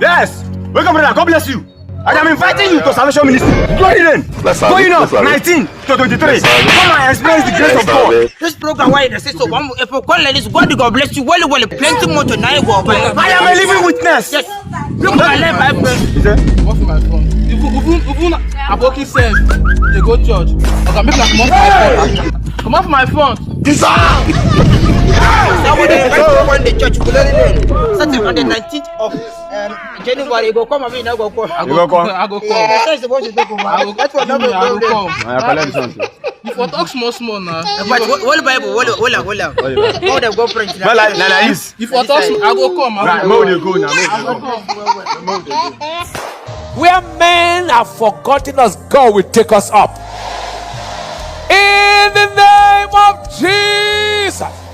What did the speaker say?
Yes. Welcome, brother. God bless you. I am inviting you to Salvation Ministry. Going in. Going on 19 to 23. Come and experience the grace of God. This program why they say so. If you call like this, God bless you. Well, plenty more to now go. I am a living witness. Yes. Look my life, my friend. What's my phone? Even I'm working safe. They go church. Okay, make like come off my phone. So we invite the church. Starting on the 19th of January, you go come and me now go come. I go come. That's what you talk about. That's what I go come. I collect something. You for talk small now. But what Bible? Hold on. How they go print Well, like is. If for talk, I go come. Right, more you go now. Where men have forgotten us, God will take us up. In the name of Jesus.